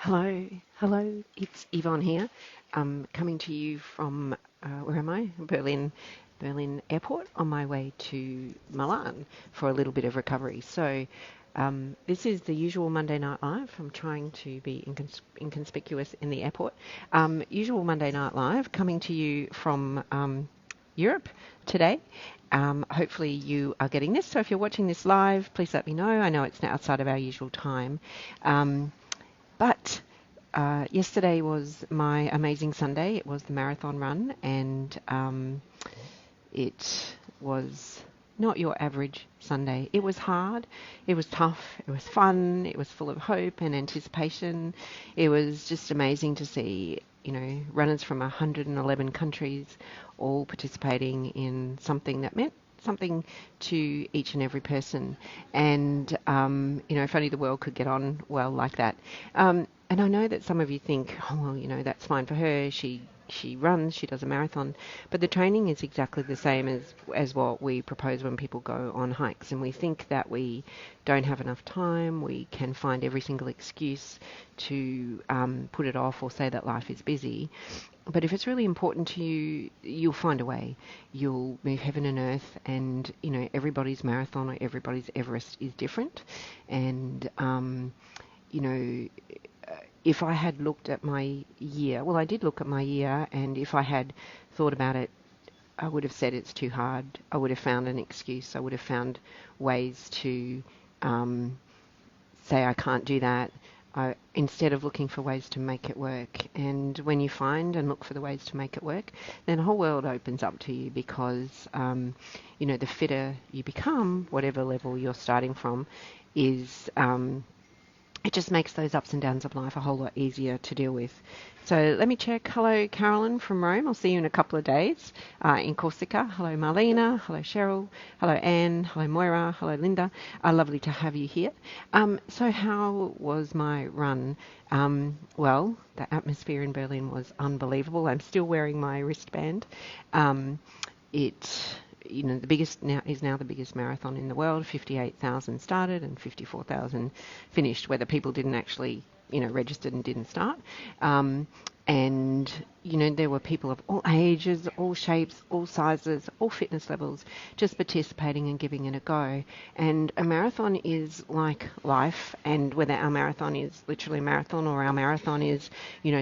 Hello, it's Yvonne here. Coming to you from, where am I? Berlin Airport on my way to Milan for a little bit of recovery. So this is the usual Monday Night Live. I'm trying to be inconspicuous in the airport. Usual Monday Night Live coming to you from Europe today. Hopefully you are getting this. So if you're watching this live, please let me know. I know it's now outside of our usual time. But yesterday was my amazing Sunday. It was the marathon run, and it was not your average Sunday. It was hard, it was tough, it was fun, it was full of hope and anticipation. It was just amazing to see, runners from 111 countries all participating in something that meant something to each and every person. And, if only the world could get on well like that. And I know that some of you think, oh, well, that's fine for her. She runs, she does a marathon, but the training is exactly the same as what we propose when people go on hikes. And we think that we don't have enough time. We can find every single excuse to put it off or say that life is busy. But if it's really important to you, you'll find a way. You'll move heaven and earth, and everybody's marathon or everybody's Everest is different. And you know, if I had looked at my year, well, I did look at my year, and if I had thought about it, I would have said it's too hard. I would have found an excuse. I would have found ways to say I can't do that, instead of looking for ways to make it work. And when you find and look for the ways to make it work, then the whole world opens up to you, because the fitter you become, whatever level you're starting from, is it just makes those ups and downs of life a whole lot easier to deal with. So let me check. Hello, Carolyn from Rome. I'll see you in a couple of days in Corsica. Hello, Marlena. Hello, Cheryl. Hello, Anne. Hello, Moira. Hello, Linda. Lovely to have you here. So how was my run? Well, the atmosphere in Berlin was unbelievable. I'm still wearing my wristband. The biggest now the biggest marathon in the world. 58,000 started and 54,000 finished, whether people didn't actually registered and didn't start. And there were people of all ages, all shapes, all sizes, all fitness levels, just participating and giving it a go. And a marathon is like life, and whether our marathon is literally a marathon or our marathon is,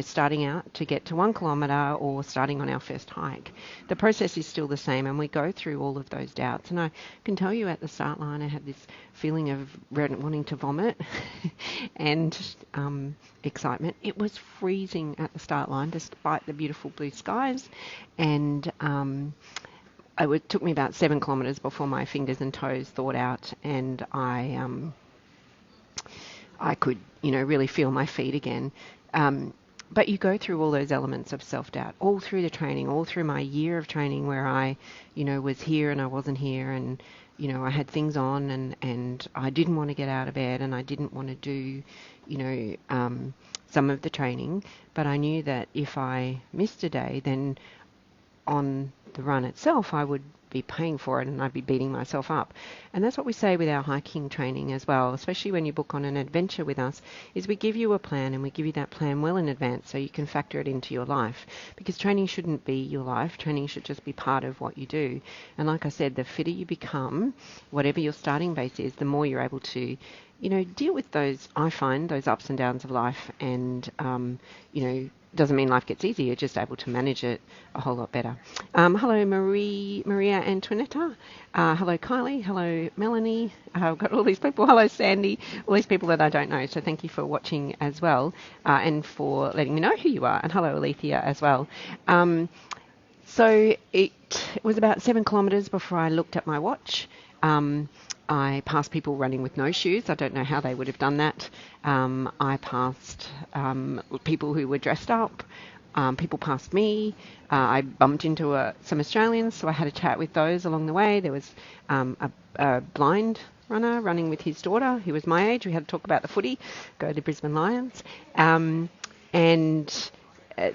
starting out to get to 1 kilometre or starting on our first hike, the process is still the same, and we go through all of those doubts. And I can tell you at the start line, I had this feeling of wanting to vomit and excitement. It was freezing at the start line, despite the beautiful blue skies, and it took me about 7 kilometres before my fingers and toes thawed out, and I could really feel my feet again. But you go through all those elements of self-doubt all through the training, all through my year of training, where I was here and I wasn't here, and I had things on, and I didn't want to get out of bed, and I didn't want to do some of the training. But I knew that if I missed a day, then on the run itself I would be paying for it, and I'd be beating myself up. And that's what we say with our hiking training as well, especially when you book on an adventure with us, is we give you a plan, and we give you that plan well in advance so you can factor it into your life. Because training shouldn't be your life. Training should just be part of what you do. And like I said, the fitter you become, whatever your starting base is, the more you're able to deal with those, I find, those ups and downs of life. And doesn't mean life gets easier, you're just able to manage it a whole lot better. Hello, Maria Antoinetta. Hello, Kylie. Hello, Melanie. I've got all these people. Hello, Sandy. All these people that I don't know. So thank you for watching as well, and for letting me know who you are. And hello, Alethea, as well. So it was about 7 kilometres before I looked at my watch. I passed people running with no shoes. I don't know how they would have done that. I passed people who were dressed up. People passed me. I bumped into some Australians, so I had a chat with those along the way. There was a blind runner running with his daughter, who was my age. We had to talk about the footy, go to Brisbane Lions. And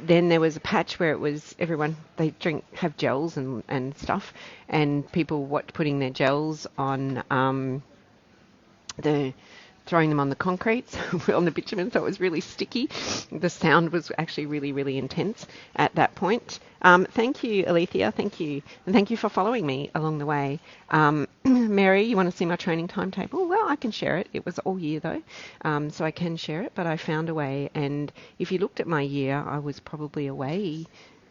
then there was a patch where it was everyone, they have gels and stuff, and people putting their gels on the throwing them on the concrete, so on the bitumen, so it was really sticky. The sound was actually really, really intense at that point. Thank you, Alethea. Thank you. And thank you for following me along the way. Mary, you want to see my training timetable? Well, I can share it. It was all year, though, so I can share it, but I found a way. And if you looked at my year, I was probably away,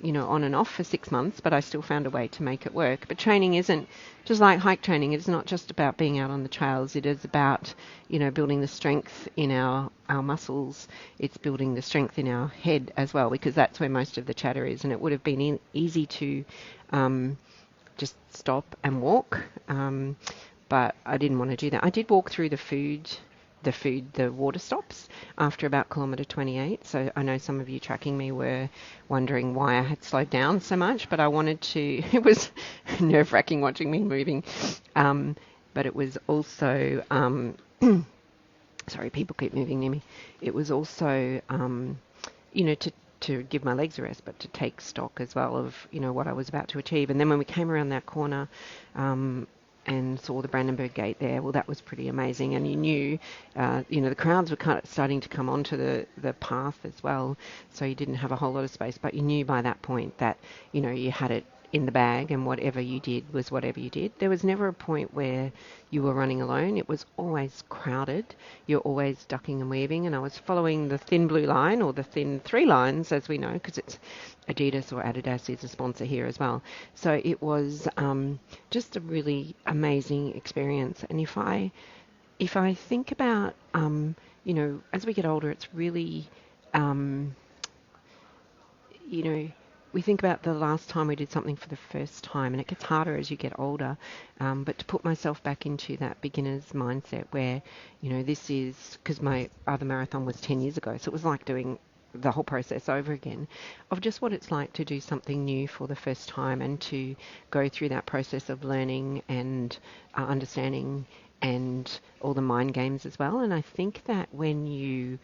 on and off for 6 months, but I still found a way to make it work. But training isn't just like hike training. It's not just about being out on the trails. It is about, building the strength in our muscles. It's building the strength in our head as well, because that's where most of the chatter is. And it would have been easy to just stop and walk, but I didn't want to do that. I did walk through the water stops after about kilometre 28. So I know some of you tracking me were wondering why I had slowed down so much, but I wanted to, it was nerve-wracking watching me moving. But it was also, sorry, people keep moving near me. It was also, to give my legs a rest, but to take stock as well of, what I was about to achieve. And then when we came around that corner, and saw the Brandenburg Gate there. Well, that was pretty amazing. And you knew, the crowds were kind of starting to come onto the path as well. So you didn't have a whole lot of space, but you knew by that point that, you had it in the bag, and whatever you did was whatever you did. There was never a point where you were running alone. It was always crowded. You're always ducking and weaving. And I was following the thin blue line, or the thin 3 lines, as we know, because it's Adidas, or Adidas is a sponsor here as well. So it was just a really amazing experience. And if I think about, as we get older, it's really, we think about the last time we did something for the first time, and it gets harder as you get older. But to put myself back into that beginner's mindset where, this is, because my other marathon was 10 years ago, so it was like doing the whole process over again of just what it's like to do something new for the first time, and to go through that process of learning and understanding, and all the mind games as well. And I think that when you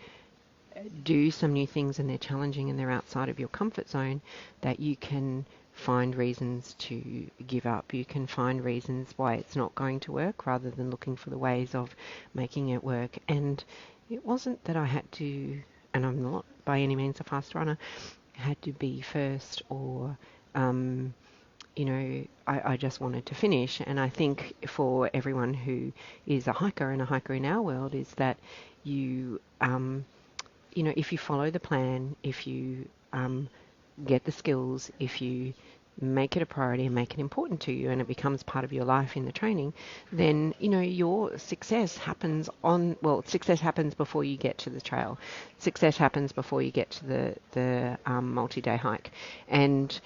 do some new things and they're challenging and they're outside of your comfort zone, that you can find reasons to give up. You can find reasons why it's not going to work, rather than looking for the ways of making it work. And it wasn't that I had to, and I'm not by any means a fast runner, had to be first, or I just wanted to finish. And I think for everyone who is a hiker, and a hiker in our world, is that you if you follow the plan, if you get the skills, if you make it a priority and make it important to you, and it becomes part of your life in the training, then, your success happens success happens before you get to the trail. Success happens before you get to the multi-day hike. And,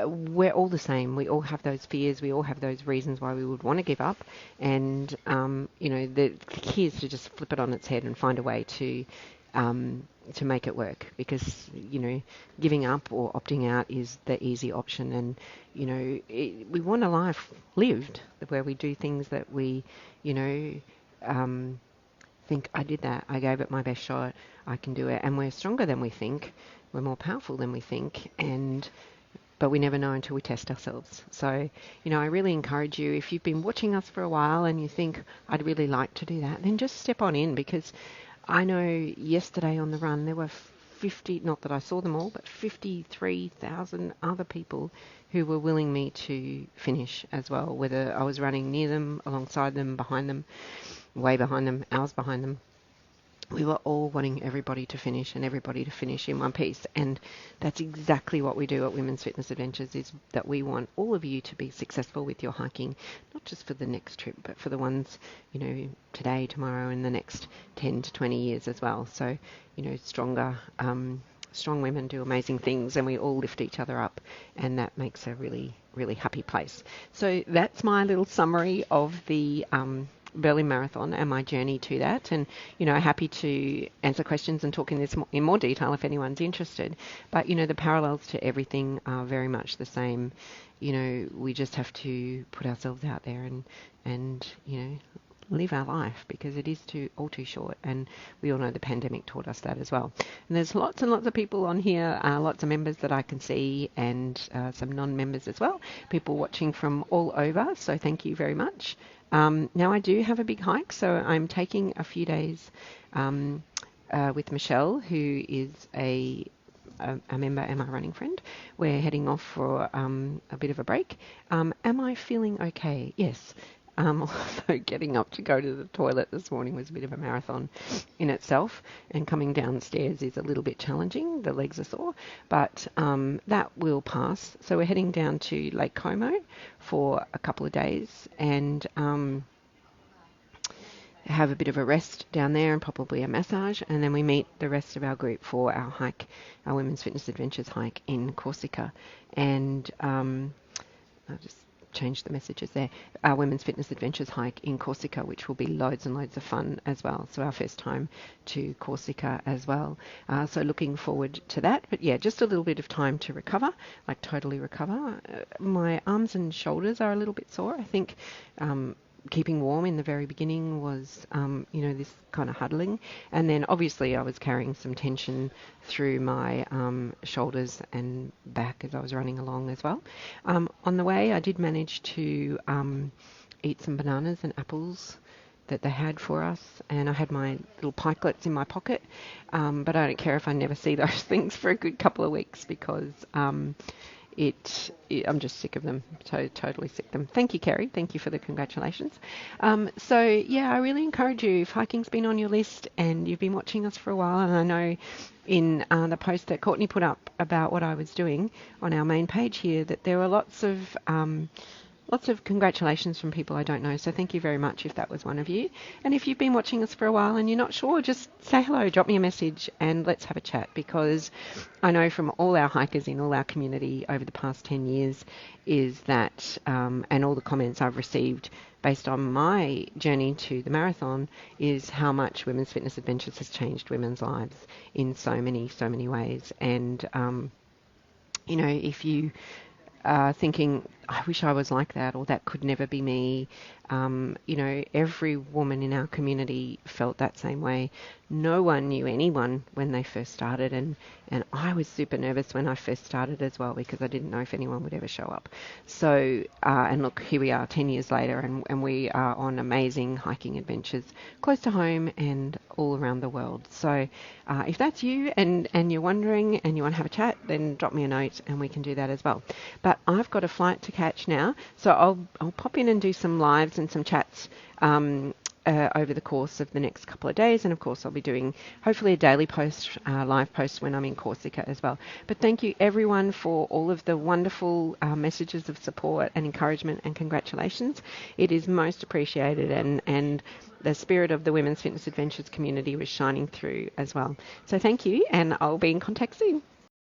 we're all the same. We all have those fears. We all have those reasons why we would want to give up. And, the key is to just flip it on its head and find a way to make it work. Because, giving up or opting out is the easy option. And, we want a life lived where we do things that we, think, I did that. I gave it my best shot. I can do it. And we're stronger than we think. We're more powerful than we think. But we never know until we test ourselves. So, I really encourage you, if you've been watching us for a while and you think, I'd really like to do that, then just step on in. Because I know yesterday on the run, there were 50, not that I saw them all, but 53,000 other people who were willing me to finish as well, whether I was running near them, alongside them, behind them, way behind them, hours behind them. We were all wanting everybody to finish, and everybody to finish in one piece. And that's exactly what we do at Women's Fitness Adventures, is that we want all of you to be successful with your hiking, not just for the next trip, but for the ones, today, tomorrow, and the next 10 to 20 years as well. So, strong women do amazing things, and we all lift each other up, and that makes a really, really happy place. So that's my little summary of the Berlin Marathon and my journey to that. And, happy to answer questions and talk in this in more detail if anyone's interested. But, the parallels to everything are very much the same. We just have to put ourselves out there and live our life, because it is all too short, and we all know the pandemic taught us that as well. And there's lots and lots of people on here, lots of members that I can see, and some non-members as well, people watching from all over, so thank you very much. Now I do have a big hike, so I'm taking a few days with Michelle, who is a member and my running friend. We're heading off for a bit of a break. Am I feeling okay? Yes. Although getting up to go to the toilet this morning was a bit of a marathon in itself, and coming downstairs is a little bit challenging. The legs are sore, but that will pass. So we're heading down to Lake Como for a couple of days and have a bit of a rest down there and probably a massage, and then we meet the rest of our group for our hike, our Women's Fitness Adventures hike in Corsica. And I'll just change the messages there. Our Women's Fitness Adventures hike in Corsica, which will be loads and loads of fun as well. So our first time to Corsica as well. So looking forward to that. But yeah, just a little bit of time to recover, like totally recover. My arms and shoulders are a little bit sore. I think keeping warm in the very beginning was, this kind of huddling. And then obviously I was carrying some tension through my shoulders and back as I was running along as well. On the way, I did manage to eat some bananas and apples that they had for us, and I had my little pikelets in my pocket, but I don't care if I never see those things for a good couple of weeks because I'm just sick of them, totally sick of them. Thank you, Kerry. Thank you for the congratulations. So yeah, I really encourage you, if hiking's been on your list and you've been watching us for a while, and I know in the post that Courtney put up about what I was doing on our main page here that there were lots of congratulations from people I don't know, so thank you very much if that was one of you. And if you've been watching us for a while and you're not sure, just say hello, drop me a message and let's have a chat, because I know from all our hikers in all our community over the past 10 years is that, and all the comments I've received based on my journey to the marathon, is how much Women's Fitness Adventures has changed women's lives in so many ways. And, if you thinking, I wish I was like that, or that could never be me. Every woman in our community felt that same way. No one knew anyone when they first started, and I was super nervous when I first started as well because I didn't know if anyone would ever show up. So, and look, here we are 10 years later, and we are on amazing hiking adventures close to home and all around the world. So if that's you and you're wondering and you want to have a chat, then drop me a note and we can do that as well. But I've got a flight to catch now, so I'll pop in and do some lives and some chats over the course of the next couple of days, and of course I'll be doing hopefully a daily live post when I'm in Corsica as well. But thank you everyone for all of the wonderful messages of support and encouragement and congratulations. It is most appreciated, and the spirit of the Women's Fitness Adventures community was shining through as well. So thank you, and I'll be in contact soon.